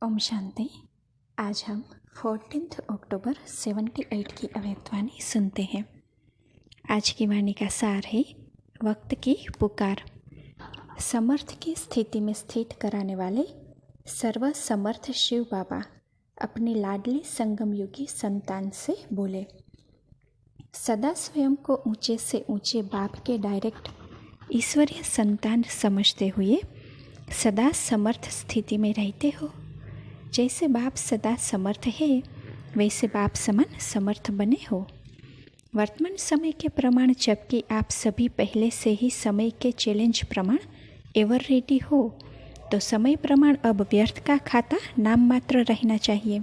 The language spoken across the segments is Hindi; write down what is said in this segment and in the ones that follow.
ओम शांति। आज हम 14 अक्टूबर 78 की अव्यक्तवाणी सुनते हैं। आज की वाणी का सार है वक्त की पुकार। समर्थ की स्थिति में स्थित कराने वाले सर्वसमर्थ शिव बाबा अपनी लाडली संगम युगी संतान से बोले। सदा स्वयं को ऊंचे से ऊंचे बाप के डायरेक्ट ईश्वरीय संतान समझते हुए सदा समर्थ स्थिति में रहते हो। जैसे बाप सदा समर्थ है वैसे बाप समान समर्थ बने हो। वर्तमान समय के प्रमाण, जबकि आप सभी पहले से ही समय के चैलेंज प्रमाण एवर रेडी हो, तो समय प्रमाण अब व्यर्थ का खाता नाम मात्र रहना चाहिए।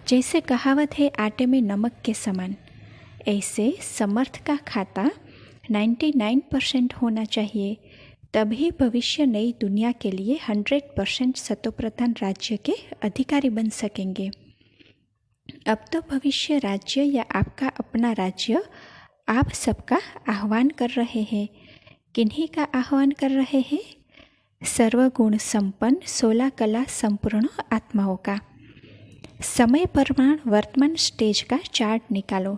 जैसे कहावत है आटे में नमक के समान, ऐसे समर्थ का खाता 99% होना चाहिए। तभी भविष्य नई दुनिया के लिए 100% सतोप्रधान राज्य के अधिकारी बन सकेंगे। अब तो भविष्य राज्य या आपका अपना राज्य आप सबका आह्वान कर रहे हैं। किन्हीं का आह्वान कर रहे हैं? सर्वगुण संपन्न 16 कला संपूर्ण आत्माओं का। समय प्रमाण वर्तमान स्टेज का चार्ट निकालो।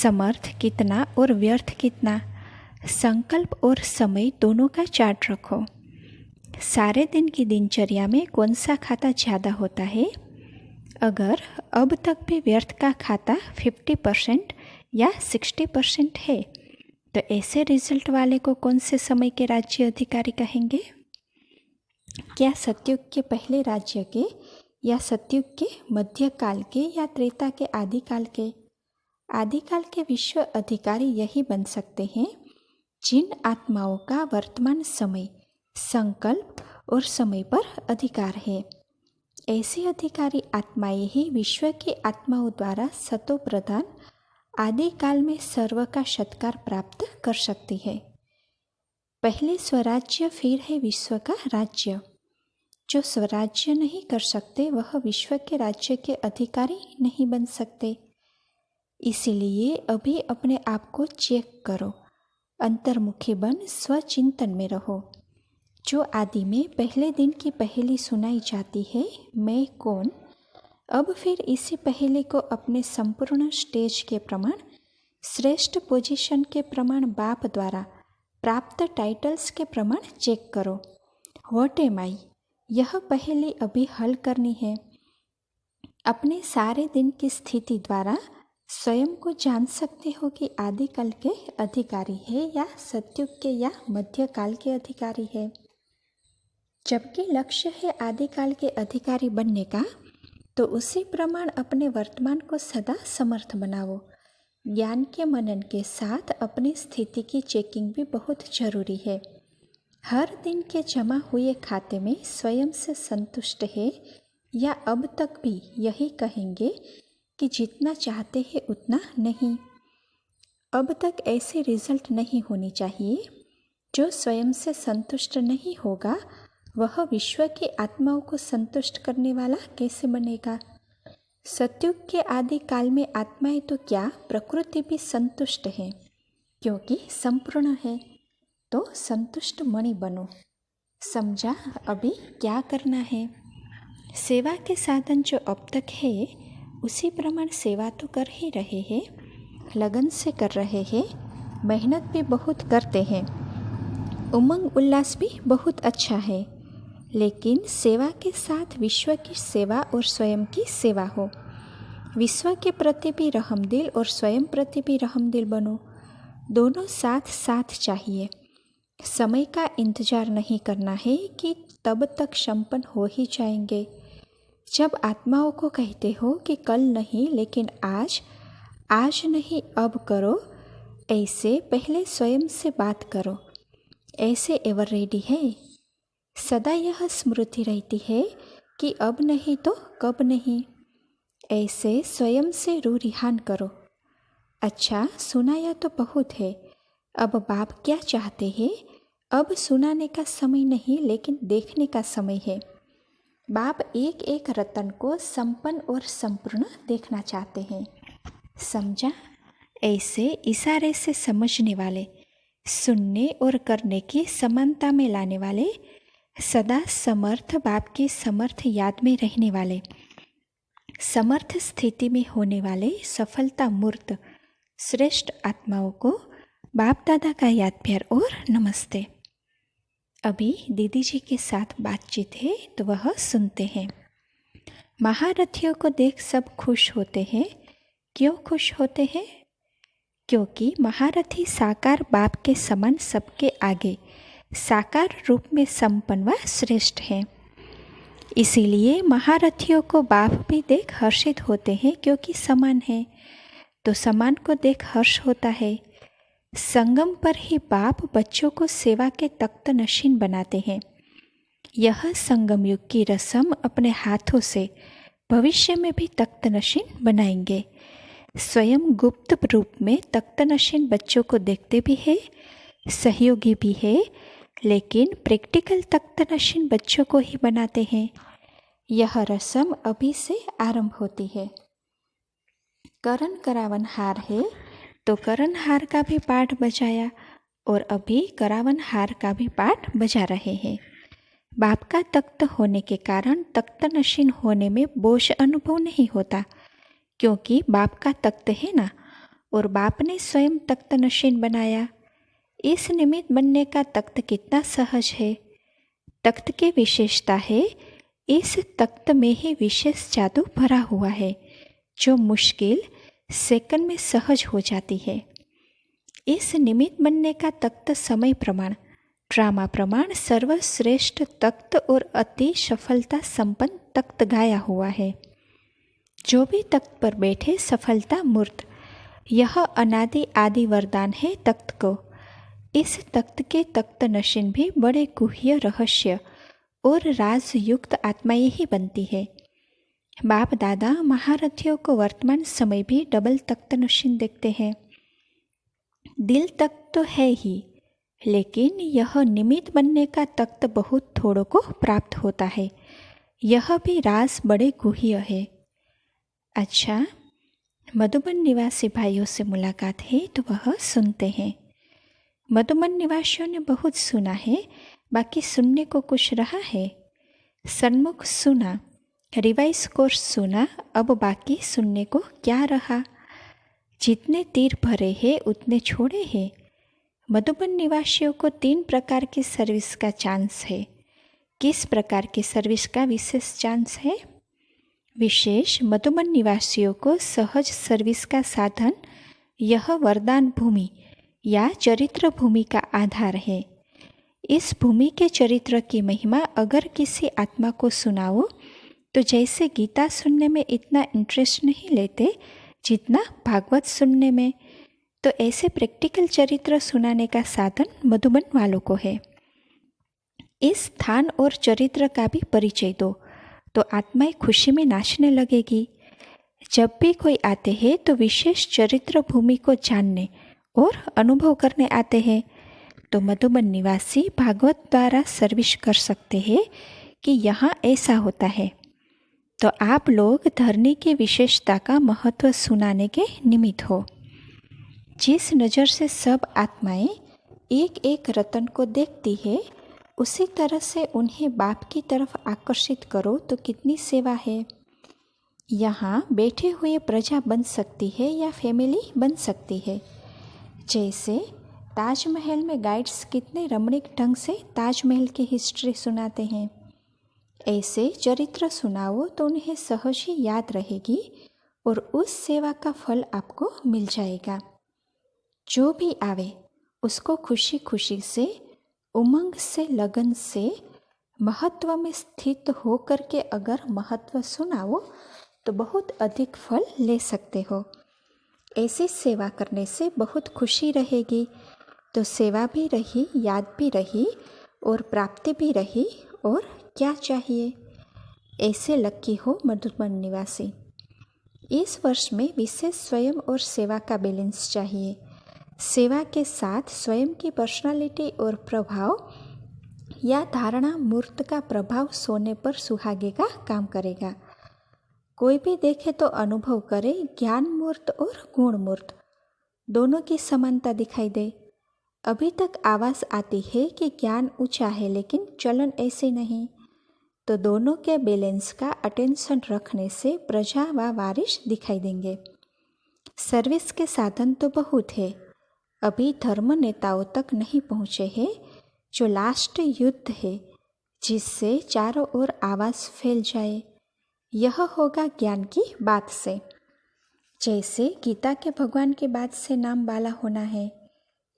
समर्थ कितना और व्यर्थ कितना, संकल्प और समय दोनों का चार्ट रखो। सारे दिन की दिनचर्या में कौन सा खाता ज़्यादा होता है? अगर अब तक भी व्यर्थ का खाता 50% या 60% है, तो ऐसे रिजल्ट वाले को कौन से समय के राज्य अधिकारी कहेंगे? क्या सतयुग के पहले राज्य के, या सतयुग के मध्यकाल के, या त्रेता के आदिकाल के? आदिकाल के विश्व अधिकारी यही बन सकते हैं जिन आत्माओं का वर्तमान समय, संकल्प और समय पर अधिकार है। ऐसी अधिकारी आत्माएं ही विश्व की आत्माओं द्वारा सतो प्रधान आदिकाल में सर्व का सत्कार प्राप्त कर सकती है। पहले स्वराज्य, फिर है विश्व का राज्य। जो स्वराज्य नहीं कर सकते वह विश्व के राज्य के अधिकारी नहीं बन सकते। इसीलिए अभी अपने आप को चेक करो, अंतर्मुखी बन स्वचिंतन में रहो। जो आदि में पहले दिन की पहेली सुनाई जाती है, मैं कौन, अब फिर इसी पहेली को अपने संपूर्ण स्टेज के प्रमाण, श्रेष्ठ पोजीशन के प्रमाण, बाप द्वारा प्राप्त टाइटल्स के प्रमाण चेक करो। व्हाट एम आई, यह पहेली अभी हल करनी है। अपने सारे दिन की स्थिति द्वारा स्वयं को जान सकते हो कि आदिकाल के अधिकारी है या सतयुग के या मध्यकाल के अधिकारी है। जबकि लक्ष्य है आदिकाल के अधिकारी बनने का, तो उसी प्रमाण अपने वर्तमान को सदा समर्थ बनाओ। ज्ञान के मनन के साथ अपनी स्थिति की चेकिंग भी बहुत जरूरी है। हर दिन के जमा हुए खाते में स्वयं से संतुष्ट है, या अब तक भी यही कहेंगे कि जितना चाहते हैं उतना नहीं? अब तक ऐसे रिजल्ट नहीं होनी चाहिए। जो स्वयं से संतुष्ट नहीं होगा वह विश्व की आत्माओं को संतुष्ट करने वाला कैसे बनेगा? सतयुग के आदि काल में आत्माएं तो क्या, प्रकृति भी संतुष्ट है, क्योंकि संपूर्ण है। तो संतुष्ट मणि बनो। समझा अभी क्या करना है? सेवा के साधन जो अब तक है उसी प्रमाण सेवा तो कर ही रहे हैं, लगन से कर रहे हैं, मेहनत भी बहुत करते हैं, उमंग उल्लास भी बहुत अच्छा है। लेकिन सेवा के साथ विश्व की सेवा और स्वयं की सेवा हो। विश्व के प्रति भी रहमदिल और स्वयं प्रति भी रहमदिल बनो। दोनों साथ साथ चाहिए। समय का इंतजार नहीं करना है कि तब तक संपन्न हो ही जाएंगे। जब आत्माओं को कहते हो कि कल नहीं लेकिन आज, आज नहीं अब करो, ऐसे पहले स्वयं से बात करो। ऐसे एवर रेडी है। सदा यह स्मृति रहती है कि अब नहीं तो कब नहीं। ऐसे स्वयं से रू रिहान करो। अच्छा, सुनाया तो बहुत है, अब बाप क्या चाहते हैं? अब सुनाने का समय नहीं लेकिन देखने का समय है। बाप एक एक रतन को संपन्न और संपूर्ण देखना चाहते हैं। समझा? ऐसे इशारे से समझने वाले, सुनने और करने की समानता में लाने वाले, सदा समर्थ बाप की समर्थ याद में रहने वाले, समर्थ स्थिति में होने वाले सफलता मूर्त श्रेष्ठ आत्माओं को बाप दादा का याद प्यार और नमस्ते। अभी दीदी जी के साथ बातचीत है तो वह सुनते हैं। महारथियों को देख सब खुश होते हैं। क्यों खुश होते हैं? क्योंकि महारथी साकार बाप के समान सबके आगे साकार रूप में संपन्न व श्रेष्ठ है। इसीलिए महारथियों को बाप भी देख हर्षित होते हैं, क्योंकि समान है तो समान को देख हर्ष होता है। संगम पर ही बाप बच्चों को सेवा के तख्त नशीन बनाते हैं। यह संगम युग की रस्म अपने हाथों से भविष्य में भी तख्त नशीन बनाएंगे। स्वयं गुप्त रूप में तख्त नशीन बच्चों को देखते भी है, सहयोगी भी है, लेकिन प्रैक्टिकल तख्त नशीन बच्चों को ही बनाते हैं। यह रस्म अभी से आरंभ होती है। करण करावन हार है तो करण हार का भी पाठ बजाया और अभी करावन हार का भी पाठ बजा रहे हैं। बाप का तख्त होने के कारण तख्त नशीन होने में बोझ अनुभव नहीं होता, क्योंकि बाप का तख्त है ना, और बाप ने स्वयं तख्त नशीन बनाया। इस निमित्त बनने का तख्त कितना सहज है। तख्त की विशेषता है, इस तख्त में ही विशेष जादू भरा हुआ है, जो मुश्किल सेकंड में सहज हो जाती है। इस निमित्त बनने का तख्त समय प्रमाण, ड्रामा प्रमाण सर्वश्रेष्ठ तख्त और अति सफलता संपन्न तख्त गाया हुआ है। जो भी तख्त पर बैठे सफलता मूर्त, यह अनादि आदि वरदान है तख्त को। इस तख्त के तख्त नशीन भी बड़े गुह्य रहस्य और राजयुक्त आत्माएं ही बनती है। बाप दादा महारथियों को वर्तमान समय भी डबल तख्त नशीन देखते हैं। दिल तख्त तो है ही, लेकिन यह निमित्त बनने का तख्त बहुत थोड़ों को प्राप्त होता है। यह भी राज बड़े गुह्य है। अच्छा, मधुबन निवासी भाइयों से मुलाकात है तो वह सुनते हैं। मधुबन निवासियों ने बहुत सुना है, बाकी सुनने को कुछ रहा है। सन्मुख सुना, रिवाइज कोर्स सुना, अब बाकी सुनने को क्या रहा। जितने तीर भरे हैं उतने छोड़े हैं। मधुबन निवासियों को 3 प्रकार की सर्विस का चांस है। किस प्रकार की सर्विस का विशेष चांस है? विशेष मधुबन निवासियों को सहज सर्विस का साधन यह वरदान भूमि या चरित्र भूमि का आधार है। इस भूमि के चरित्र की महिमा अगर किसी आत्मा को सुनाओ तो जैसे गीता सुनने में इतना इंटरेस्ट नहीं लेते जितना भागवत सुनने में, तो ऐसे प्रैक्टिकल चरित्र सुनाने का साधन मधुबन वालों को है। इस स्थान और चरित्र का भी परिचय दो तो आत्माएं खुशी में नाचने लगेगी। जब भी कोई आते हैं तो विशेष चरित्र भूमि को जानने और अनुभव करने आते हैं, तो मधुबन निवासी भागवत द्वारा सर्विस कर सकते हैं कि यहाँ ऐसा होता है। तो आप लोग धरनी की विशेषता का महत्व सुनाने के निमित्त हो। जिस नज़र से सब आत्माएं एक एक रतन को देखती है, उसी तरह से उन्हें बाप की तरफ आकर्षित करो तो कितनी सेवा है। यहाँ बैठे हुए प्रजा बन सकती है या फैमिली बन सकती है। जैसे ताजमहल में गाइड्स कितने रमणीक ढंग से ताजमहल की हिस्ट्री सुनाते हैं, ऐसे चरित्र सुनाओ तो उन्हें सहज ही याद रहेगी और उस सेवा का फल आपको मिल जाएगा। जो भी आवे उसको खुशी खुशी से, उमंग से, लगन से, महत्व में स्थित हो करके अगर महत्व सुनाओ तो बहुत अधिक फल ले सकते हो। ऐसी सेवा करने से बहुत खुशी रहेगी, तो सेवा भी रही, याद भी रही और प्राप्ति भी रही, और क्या चाहिए। ऐसे लकी हो मधुबन निवासी। इस वर्ष में विशेष स्वयं और सेवा का बैलेंस चाहिए। सेवा के साथ स्वयं की पर्सनालिटी और प्रभाव या धारणा मूर्त का प्रभाव सोने पर सुहागे का काम करेगा। कोई भी देखे तो अनुभव करे ज्ञान मूर्त और गुण मूर्त दोनों की समानता दिखाई दे। अभी तक आवाज़ आती है कि ज्ञान ऊंचा है लेकिन चलन ऐसे नहीं। तो दोनों के बैलेंस का अटेंशन रखने से प्रजा व वारिस दिखाई देंगे। सर्विस के साधन तो बहुत है, अभी धर्म नेताओं तक नहीं पहुँचे हैं, जो लास्ट युद्ध है जिससे चारों ओर आवाज़ फैल जाए। यह होगा ज्ञान की बात से। जैसे गीता के भगवान की बात से नाम वाला होना है,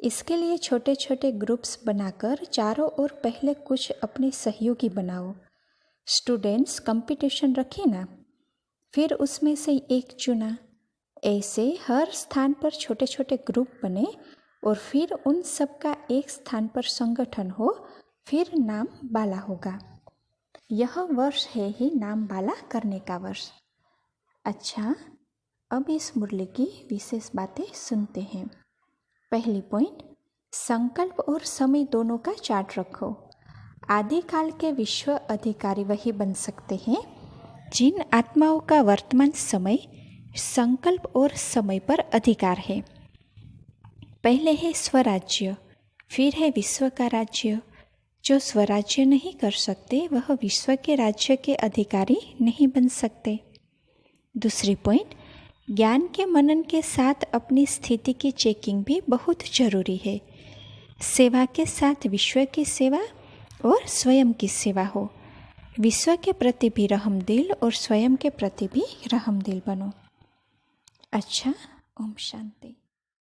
इसके लिए छोटे छोटे ग्रुप्स बनाकर चारों ओर पहले कुछ अपने सहयोगी बनाओ। स्टूडेंट्स कंपटीशन रखे ना, फिर उसमें से एक चुना। ऐसे हर स्थान पर छोटे छोटे ग्रुप बने और फिर उन सब का एक स्थान पर संगठन हो, फिर नाम बाला होगा। यह वर्ष है ही नाम बाला करने का वर्ष। अच्छा, अब इस मुरली की विशेष बातें सुनते हैं। पहली पॉइंट, संकल्प और समय दोनों का चार्ट रखो। आदिकाल के विश्व अधिकारी वही बन सकते हैं जिन आत्माओं का वर्तमान समय, संकल्प और समय पर अधिकार है। पहले है स्वराज्य, फिर है विश्व का राज्य। जो स्वराज्य नहीं कर सकते वह विश्व के राज्य के अधिकारी नहीं बन सकते। दूसरी पॉइंट, ज्ञान के मनन के साथ अपनी स्थिति की चेकिंग भी बहुत जरूरी है। सेवा के साथ विश्व की सेवा और स्वयं की सेवा हो। विश्व के प्रति भी रहमदिल और स्वयं के प्रति भी रहमदिल बनो। अच्छा, ओम शांति।